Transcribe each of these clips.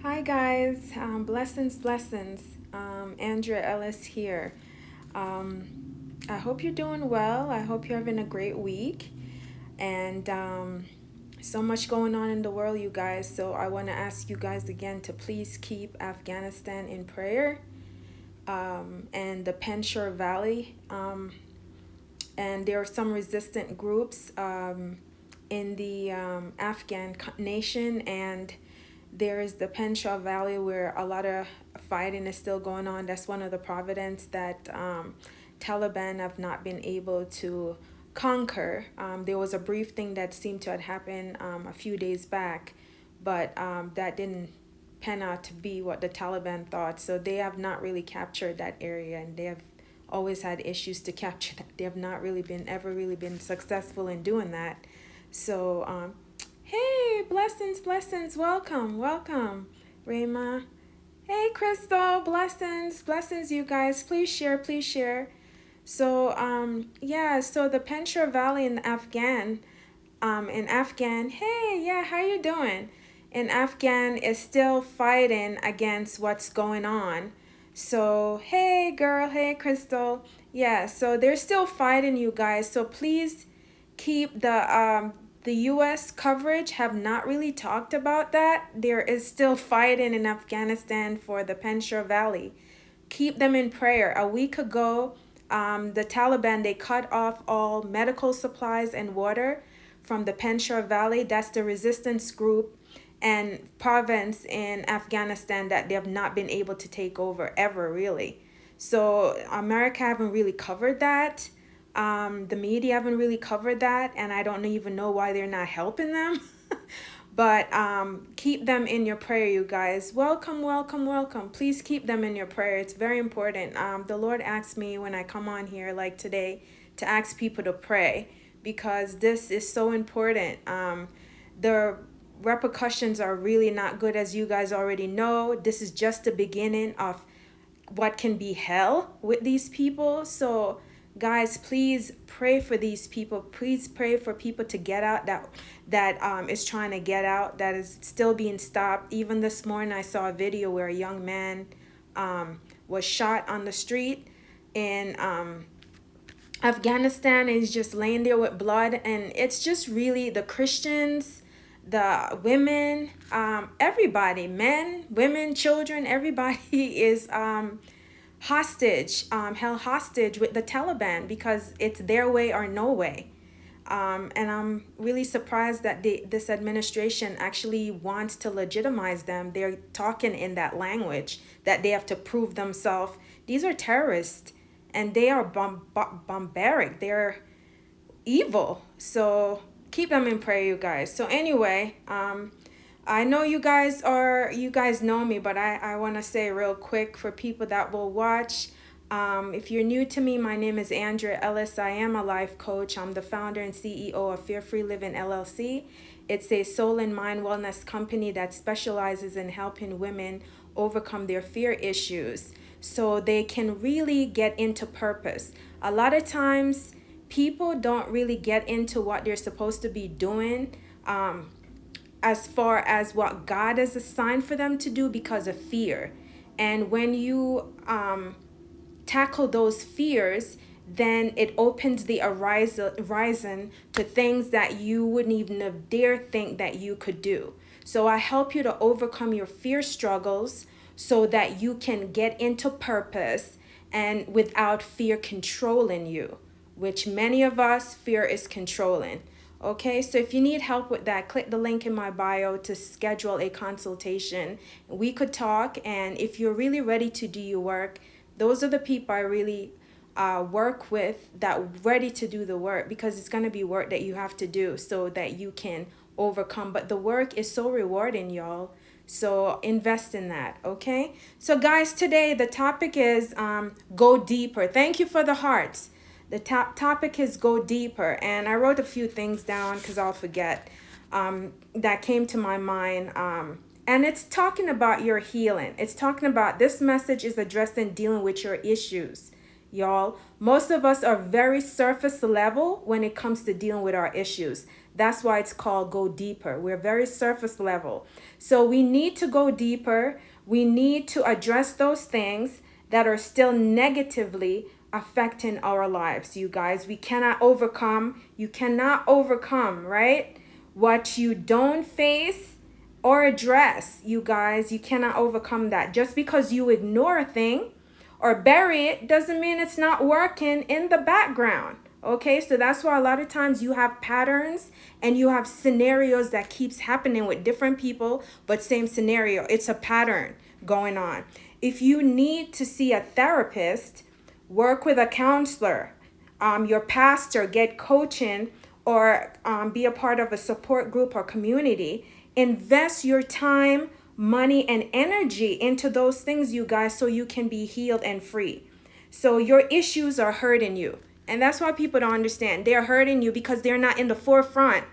Hi guys, blessings. Andrea Ellis here. I hope you're doing well. I hope you're having a great week. And so much going on in the world, you guys. So I want to ask you guys again to please keep Afghanistan in prayer and the Penshore Valley. And there are some resistant groups in the Afghan nation, and there is the Penshore Valley where a lot of fighting is still going on. That's one of the provinces that Taliban have not been able to conquer. There was a brief thing that seemed to have happened a few days back, but that didn't pan out to be what the Taliban thought. So they have not really captured that area, and they have always had issues to capture that. They have not really been ever really been successful in doing that. So hey, blessings, welcome, Rayma. Hey, Crystal, blessings, you guys. Please share. So yeah, so the Penshore Valley in Afghan. Hey, yeah, how you doing? In Afghan is still fighting against what's going on. So hey, girl, hey, Crystal. Yeah, so they're still fighting, you guys. So please keep the US coverage have not really talked about that. There is still fighting in Afghanistan for the Penshore Valley. Keep them in prayer. A week ago, the Taliban, they cut off all medical supplies and water from the Penshore Valley. That's the resistance group and province in Afghanistan that they have not been able to take over ever, really. So America haven't really covered that. The media haven't really covered that, and I don't even know why they're not helping them. But keep them in your prayer, you guys. Welcome. Please keep them in your prayer. It's very important. The Lord asked me when I come on here, like today, to ask people to pray because this is so important. The repercussions are really not good, as you guys already know. This is just the beginning of what can be hell with these people. So guys, please pray for these people. Please pray for people to get out that is trying to get out, that is still being stopped. Even this morning I saw a video where a young man was shot on the street in Afghanistan, and he's just laying there with blood. And it's just really the Christians, the women, everybody, men, women, children, everybody is hostage, held hostage with the Taliban because it's their way or no way. And I'm really surprised that this administration actually wants to legitimize them. They're talking in that language that they have to prove themselves. These are terrorists, and they are barbaric. They're evil. So keep them in prayer, you guys. So anyway, I know you guys know me, but I want to say real quick for people that will watch. If you're new to me, my name is Andrea Ellis. I am a life coach. I'm the founder and CEO of Fear Free Living LLC. It's a soul and mind wellness company that specializes in helping women overcome their fear issues so they can really get into purpose. A lot of times, people don't really get into what they're supposed to be doing as far as what God has assigned for them to do because of fear. And when you tackle those fears, then it opens the horizon to things that you wouldn't even have dare think that you could do. So I help you to overcome your fear struggles so that you can get into purpose and without fear controlling you, which many of us fear is controlling. Okay, so if you need help with that, click the link in my bio to schedule a consultation. We could talk, and if you're really ready to do your work, those are the people I really work with that are ready to do the work, because it's going to be work that you have to do so that you can overcome. But the work is so rewarding, y'all. So invest in that, okay? So guys, today the topic is go deeper. Thank you for the hearts. The topic is go deeper, and I wrote a few things down because I'll forget that came to my mind. And it's talking about your healing. It's talking about, this message is addressing dealing with your issues, y'all. Most of us are very surface level when it comes to dealing with our issues. That's why it's called go deeper. We're very surface level. So we need to go deeper. We need to address those things that are still negatively affecting our lives, you guys. We cannot overcome. You cannot overcome, right? What you don't face or address, you guys, you cannot overcome that. Just because you ignore a thing or bury it doesn't mean it's not working in the background. Okay, so that's why a lot of times you have patterns and you have scenarios that keeps happening with different people, but same scenario. It's a pattern going on. If you need to see a therapist, work with a counselor, your pastor, get coaching, or be a part of a support group or community. Invest your time, money, and energy into those things, you guys, so you can be healed and free. So your issues are hurting you. And that's why people don't understand. They're hurting you because they're not in the forefront.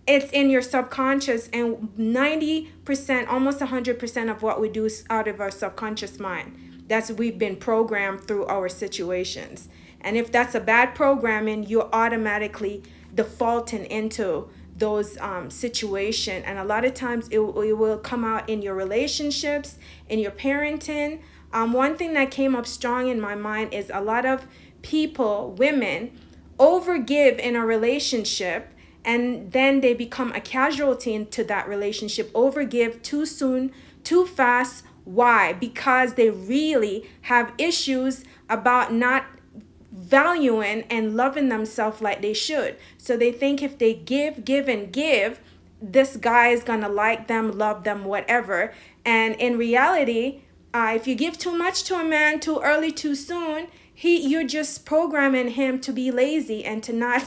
It's in your subconscious, and 90%, almost 100% of what we do is out of our subconscious mind. That's we've been programmed through our situations. And if that's a bad programming, you're automatically defaulting into those situation. And a lot of times it will come out in your relationships, in your parenting. One thing that came up strong in my mind is a lot of people, women, overgive in a relationship, and then they become a casualty into that relationship. Overgive too soon, too fast. Why? Because they really have issues about not valuing and loving themselves like they should. So they think if they give, and give, this guy is gonna like them, love them, whatever. And in reality, if you give too much to a man too early, too soon, you're just programming him to be lazy and to not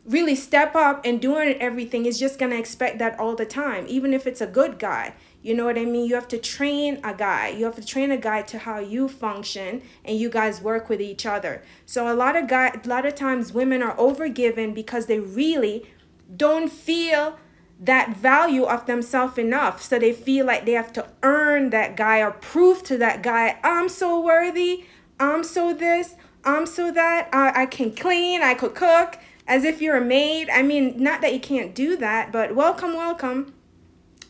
really step up and doing everything. Is just gonna expect that all the time, even if it's a good guy. You know what I mean? You have to train a guy. You have to train a guy to how you function, and you guys work with each other. So a lot of times women are overgiven because they really don't feel that value of themselves enough. So they feel like they have to earn that guy or prove to that guy, I'm so worthy, I'm so this, I'm so that, I can clean, I could cook, as if you're a maid. I mean, not that you can't do that, but welcome.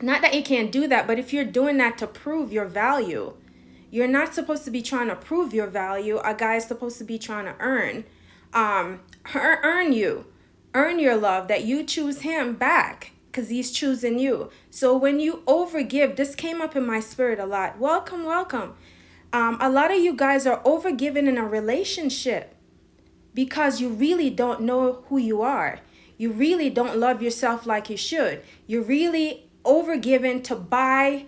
Not that you can't do that, but if you're doing that to prove your value, you're not supposed to be trying to prove your value. A guy is supposed to be trying to earn your love, that you choose him back because he's choosing you. So when you overgive, this came up in my spirit a lot. Welcome. A lot of you guys are overgiving in a relationship because you really don't know who you are. You really don't love yourself like you should. You really overgiven to buy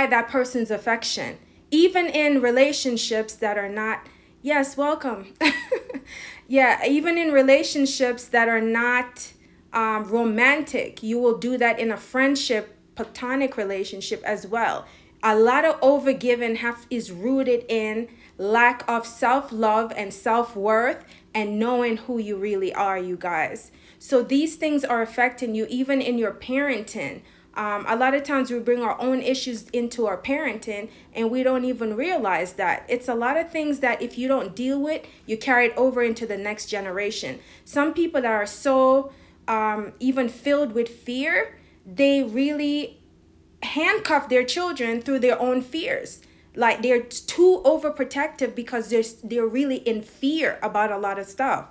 that person's affection, even in relationships that are not, yes, welcome. Yeah, even in relationships that are not romantic. You will do that in a friendship, platonic relationship as well. A lot of overgiving is rooted in lack of self-love and self-worth and knowing who you really are, you guys. So these things are affecting you even in your parenting. A lot of times we bring our own issues into our parenting and we don't even realize that. It's a lot of things that if you don't deal with, you carry it over into the next generation. Some people that are so even filled with fear, they really handcuff their children through their own fears. Like they're too overprotective because they're really in fear about a lot of stuff.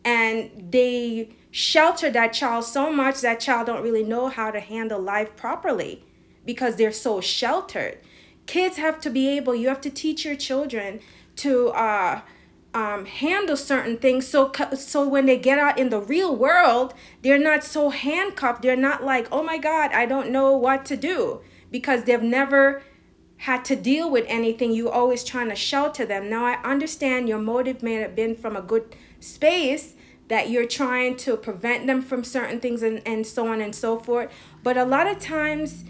And they shelter that child so much that child don't really know how to handle life properly because they're so sheltered. Kids have to be able, you have to teach your children to handle certain things so when they get out in the real world, they're not so handcuffed. They're not like, oh my God, I don't know what to do, because they've never had to deal with anything. You always trying to shelter them. Now I understand your motive may have been from a good space, that you're trying to prevent them from certain things and so on and so forth. But a lot of times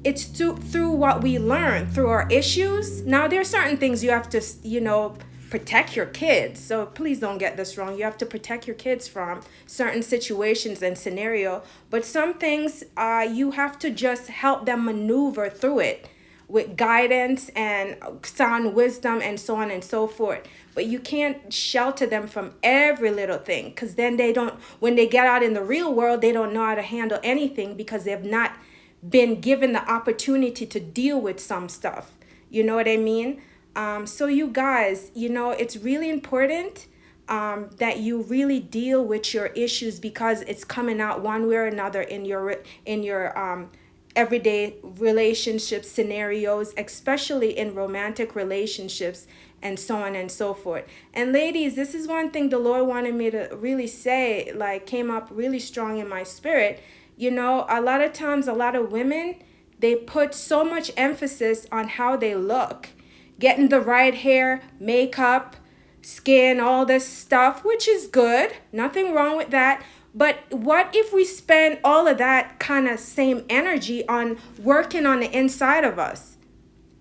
it's through what we learn, through our issues. Now there are certain things you have to, protect your kids. So please don't get this wrong. You have to protect your kids from certain situations and scenario. But some things you have to just help them maneuver through it. with guidance and sound wisdom and so on and so forth. But you can't shelter them from every little thing, because then they don't, when they get out in the real world, they don't know how to handle anything because they've not been given the opportunity to deal with some stuff. You know what I mean? So you guys, it's really important that you really deal with your issues, because it's coming out one way or another in your everyday relationship scenarios, especially in romantic relationships and so on and so forth. And ladies, this is one thing the Lord wanted me to really say, like came up really strong in my spirit. A lot of times, a lot of women, they put so much emphasis on how they look, getting the right hair, makeup, skin, all this stuff, which is good. Nothing wrong with that. But what if we spend all of that kind of same energy on working on the inside of us?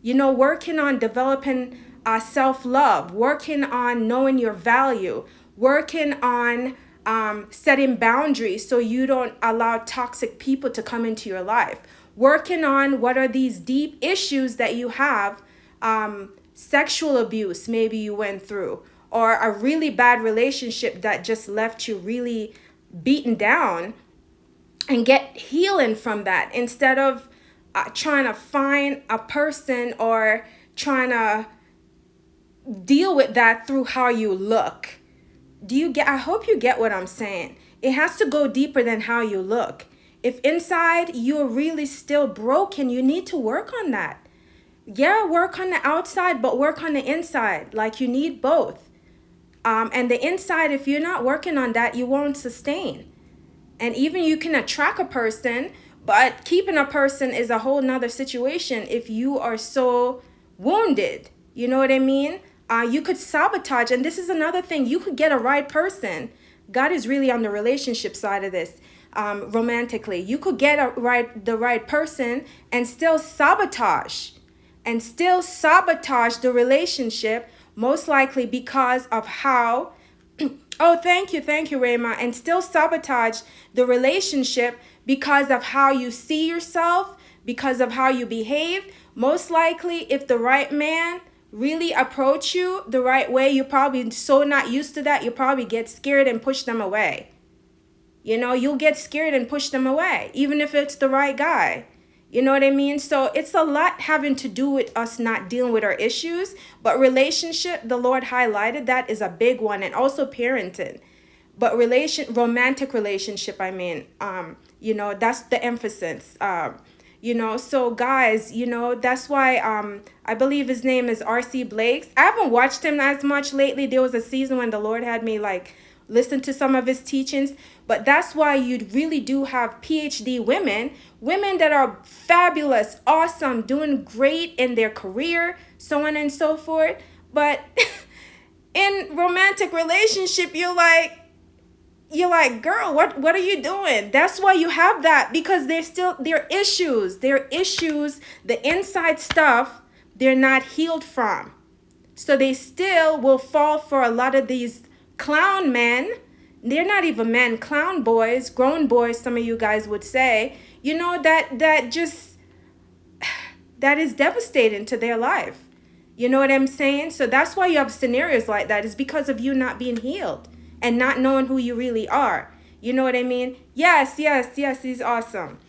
Working on developing self-love, working on knowing your value, working on setting boundaries so you don't allow toxic people to come into your life, working on what are these deep issues that you have, sexual abuse maybe you went through, or a really bad relationship that just left you really beaten down, and get healing from that, instead of trying to find a person or trying to deal with that through how you look. I hope you get what I'm saying. It has to go deeper than how you look. If inside you're really still broken, you need to work on that. Yeah, work on the outside, but work on the inside. Like, you need both. And the inside, if you're not working on that, you won't sustain. And even you can attract a person, but keeping a person is a whole nother situation if you are so wounded. You know what I mean? You could sabotage. And this is another thing. You could get a right person. God is really on the relationship side of this. Romantically, you could get the right person and still sabotage the relationship, most likely because of how oh, thank you, Rayma. And still sabotage the relationship because of how you see yourself, because of how you behave. Most likely, if the right man really approach you the right way, you're probably so not used to that, you probably get scared and push them away. You'll get scared and push them away, even if it's the right guy. You know what I mean? So it's a lot having to do with us not dealing with our issues. But relationship, the Lord highlighted that, is a big one. And also parenting. But romantic relationship, that's the emphasis. So guys, that's why I believe his name is R.C. Blakes. I haven't watched him as much lately. There was a season when the Lord had me listen to some of his teachings. But that's why you really do have PhD women that are fabulous, awesome, doing great in their career, so on and so forth. But in romantic relationship, you're like, girl, what are you doing? That's why you have that, because they're issues, the inside stuff, they're not healed from. So they still will fall for a lot of these clown men. They're not even men, clown boys, grown boys, some of you guys would say, that is devastating to their life. You know what I'm saying? So that's why you have scenarios like that, is because of you not being healed and not knowing who you really are. You know what I mean? Yes, he's awesome.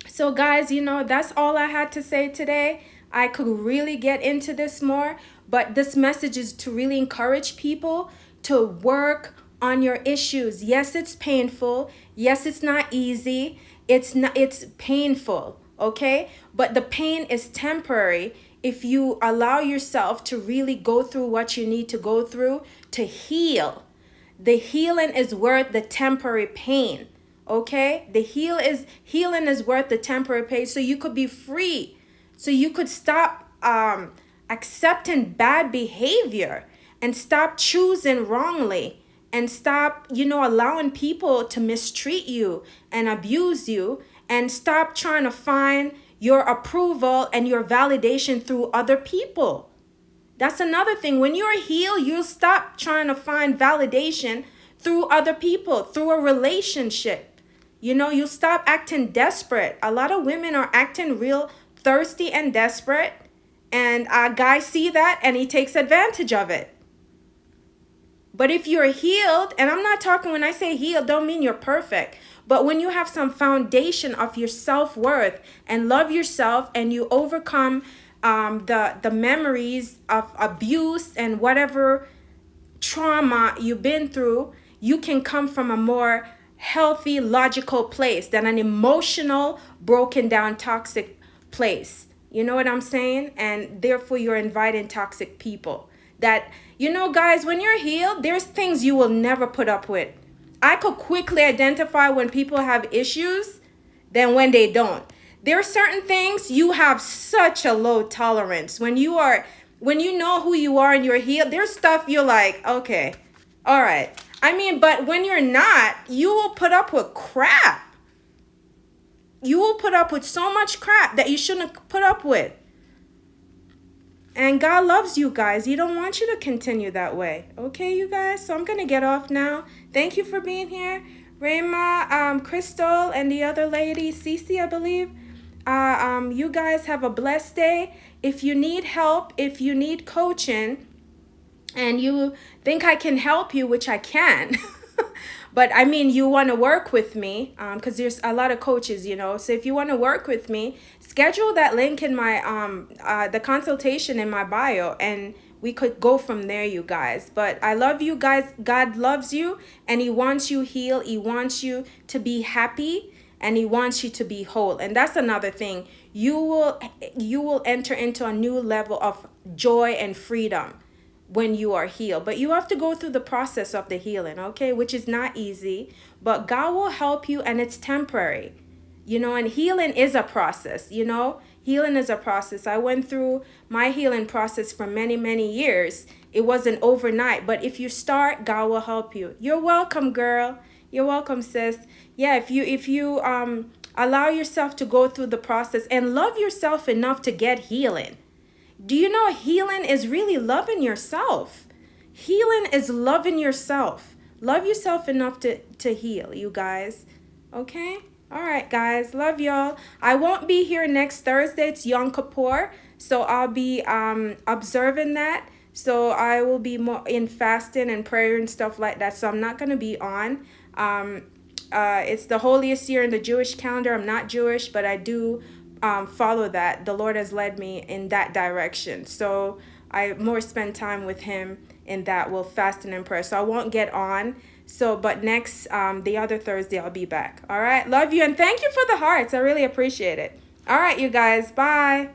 So guys, that's all I had to say today. I could really get into this more, but this message is to really encourage people to work on your issues. Yes, it's painful. Yes, it's not easy. It's painful, okay? But the pain is temporary if you allow yourself to really go through what you need to go through to heal. The healing is worth the temporary pain, okay? The healing is worth the temporary pain, so you could be free. So you could stop accepting bad behavior and stop choosing wrongly. And stop, allowing people to mistreat you and abuse you, and stop trying to find your approval and your validation through other people. That's another thing. When you're healed, you'll stop trying to find validation through other people, through a relationship. You'll stop acting desperate. A lot of women are acting real thirsty and desperate, and a guy see that and he takes advantage of it. But if you're healed, and I'm not talking, when I say healed, don't mean you're perfect, but when you have some foundation of your self-worth and love yourself, and you overcome the memories of abuse and whatever trauma you've been through, you can come from a more healthy, logical place than an emotional, broken down, toxic place. You know what I'm saying? And therefore you're inviting toxic people. That, you know, guys, when you're healed, there's things you will never put up with. I could quickly identify when people have issues than when they don't. There are certain things you have such a low tolerance. When you know who you are and you're healed, there's stuff you're like, okay, all right. I mean, but when you're not, you will put up with crap. You will put up with so much crap that you shouldn't put up with. And God loves you guys. He don't want you to continue that way. Okay, you guys? So I'm going to get off now. Thank you for being here. Rayma, Crystal, and the other lady, Cece, I believe. You guys have a blessed day. If you need help, if you need coaching, and you think I can help you, which I can, but I mean, you want to work with me, because there's a lot of coaches, you know. So if you want to work with me, schedule that link in my the consultation in my bio, and we could go from there, you guys. But I love you guys. God loves you, and he wants you healed. He wants you to be happy, and he wants you to be whole. And that's another thing. You will enter into a new level of joy and freedom when you are healed. But you have to go through the process of the healing, okay, which is not easy, but God will help you, and it's temporary, you know. And healing is a process, you know. Healing is a process. I went through my healing process for many years. It wasn't overnight, but if you start, God will help you. You're welcome, girl. You're welcome, sis. Yeah, if you allow yourself to go through the process and love yourself enough to get healing. Do you know healing is really loving yourself? Healing is loving yourself. Love yourself enough to heal, you guys. Okay? All right, guys. Love y'all. I won't be here next Thursday. It's Yom Kippur. So I'll be observing that. So I will be more in fasting and prayer and stuff like that. So I'm not going to be on. It's the holiest year in the Jewish calendar. I'm not Jewish, but I do follow that. The Lord has led me in that direction. So I more spend time with him in that. We'll fasting and prayer. So I won't get on. So, but next, the other Thursday, I'll be back. All right. Love you. And thank you for the hearts. I really appreciate it. All right, you guys. Bye.